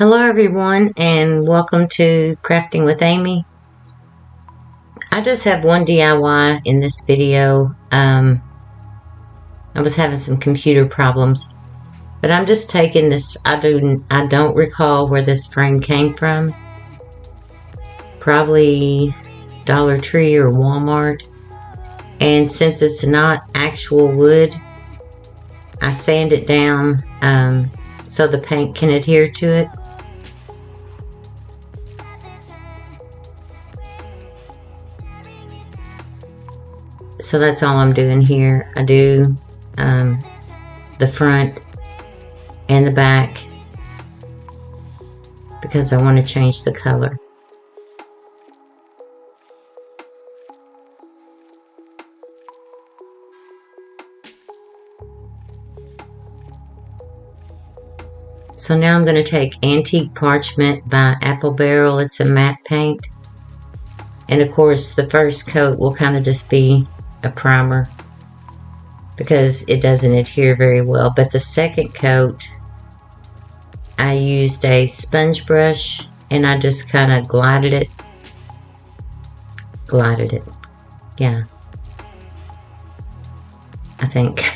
Hello everyone and welcome to Crafting with Amy. I just have one DIY in this video. I was having some computer problems, but I'm just taking this. I don't recall where this frame came from. Probably Dollar Tree or Walmart. And since it's not actual wood, I sand it down so the paint can adhere to it. So that's all I'm doing here. I do the front and the back because I want to change the color. So now I'm going to take Antique Parchment by Apple Barrel. It's a matte paint. And of course the first coat will kind of just be a primer because it doesn't adhere very well. But the second coat, I used a sponge brush and I just kind of glided it. Yeah. I think.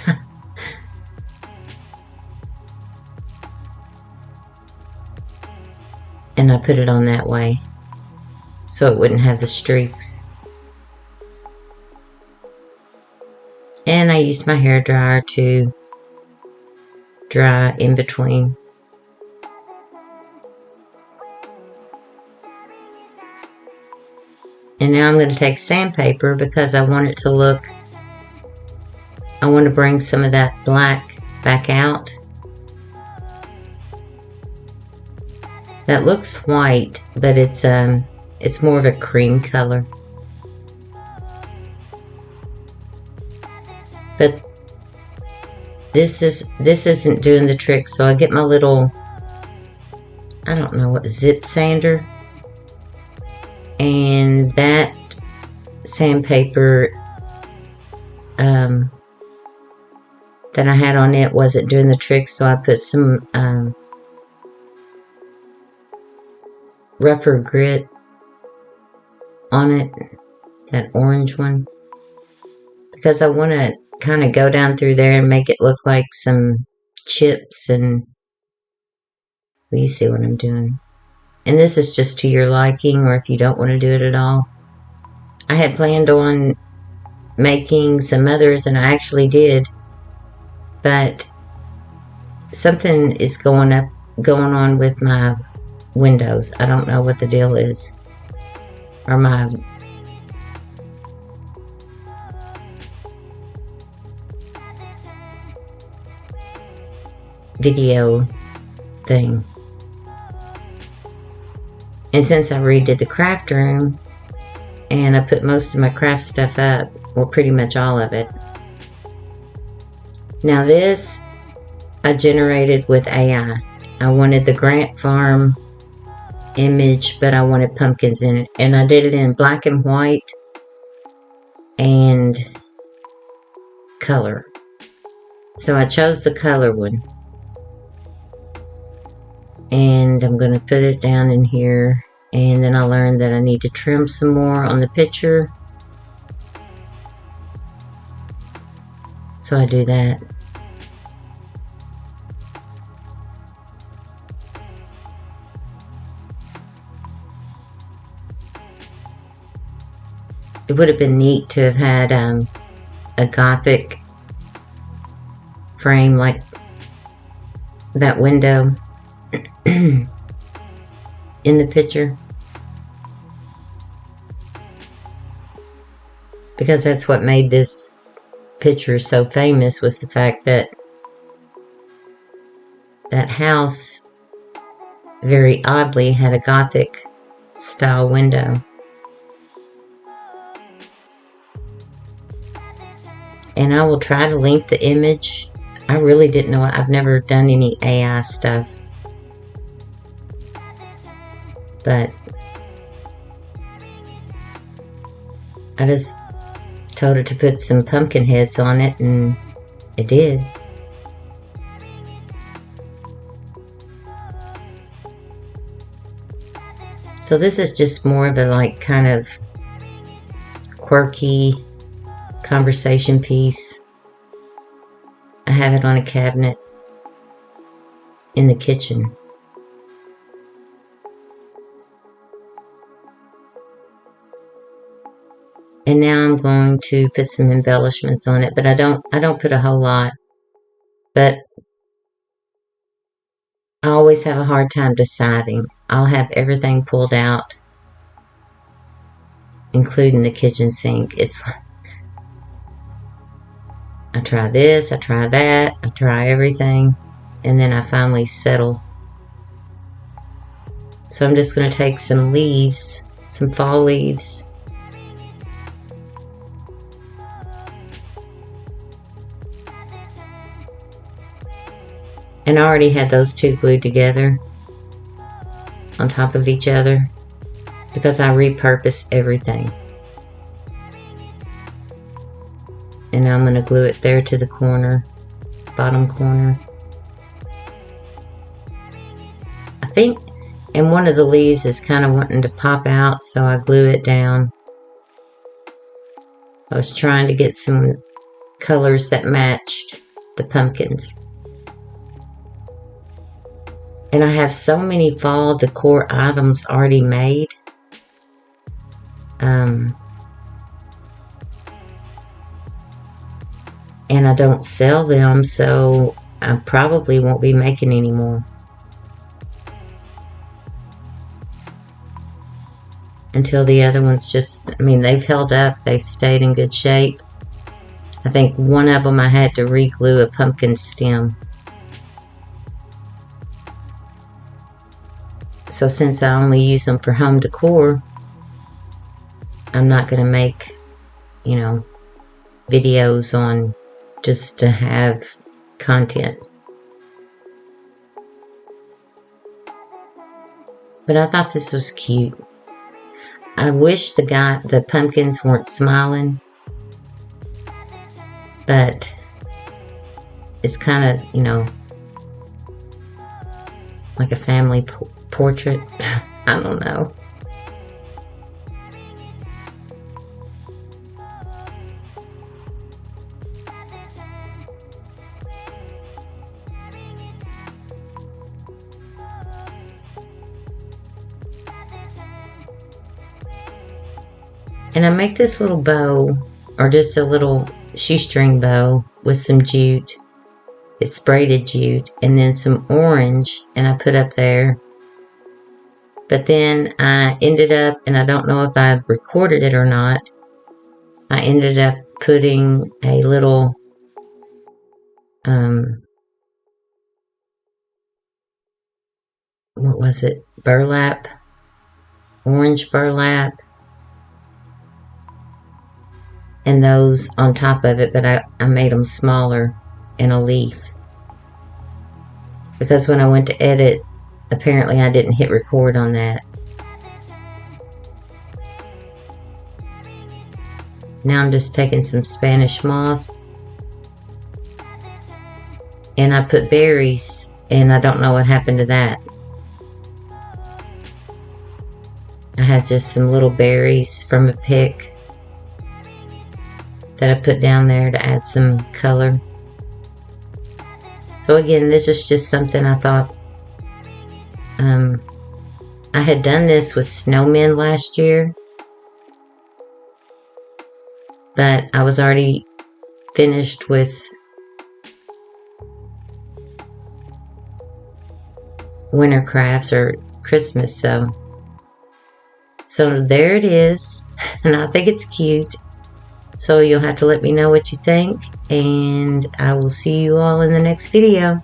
And I put it on that way so it wouldn't have the streaks. And I used my hair dryer to dry in between. And now I'm going to take sandpaper because I want it to look, I want to bring some of that black back out. That looks white, but it's more of a cream color. But this isn't doing the trick, so I get my little, I don't know what, zip sander, and that sandpaper that I had on it wasn't doing the trick, so I put some rougher grit on it, that orange one, because I want to kind of go down through there and make it look like some chips. And well, you see what I'm doing. And this is just to your liking, or if you don't want to do it at all. I had planned on making some others, and I actually did, but something is going on with my windows. I don't know what the deal is, or my video thing. And since I redid the craft room and I put most of my craft stuff up, well, pretty much all of it. Now this I generated with AI. I wanted the Grant Farm image, but I wanted pumpkins in it, and I did it in black and white and color. So I chose the color one, and I'm going to put it down in here. And then I learned that I need to trim some more on the picture, so I do that. It would have been neat to have had a gothic frame like that window in the picture, because that's what made this picture so famous, was the fact that that house very oddly had a gothic style window. And I will try to link the image. I really didn't know. I've never done any AI stuff, but I just told it to put some pumpkin heads on it, and it did. So this is just more of a like kind of quirky conversation piece. I have it on a cabinet in the kitchen. And now I'm going to put some embellishments on it, but I don't put a whole lot. But I always have a hard time deciding. I'll have everything pulled out, including the kitchen sink. I try this, I try that, I try everything, and then I finally settle. So I'm just going to take some leaves, some fall leaves, and I already had those two glued together on top of each other because I repurpose everything. And now I'm going to glue it there to the corner, bottom corner. I think, and one of the leaves is kind of wanting to pop out, so I glue it down. I was trying to get some colors that matched the pumpkins. And I have so many fall decor items already made. And I don't sell them, so I probably won't be making any more. Until the other ones just, I mean, they've held up, they've stayed in good shape. I think one of them I had to re-glue a pumpkin stem. So since I only use them for home decor, I'm not going to make, you know, videos on just to have content. But I thought this was cute. I wish the pumpkins weren't smiling, but it's kind of, you know, like a family portrait. I don't know. And I make this little bow, or just a little shoestring bow with some jute. It's braided jute, and then some orange, and I put up there. But then I ended up, and I don't know if I recorded it or not, I ended up putting a little what was it? Burlap, orange burlap, and those on top of it, but I made them smaller in a leaf. Because when I went to edit, apparently I didn't hit record on that. Now I'm just taking some Spanish moss, and I put berries, and I don't know what happened to that. I had just some little berries from a pick that I put down there to add some color. So again, this is just something I thought. I had done this with snowmen last year, but I was already finished with winter crafts or Christmas, so there it is, and I think it's cute. So you'll have to let me know what you think, and I will see you all in the next video.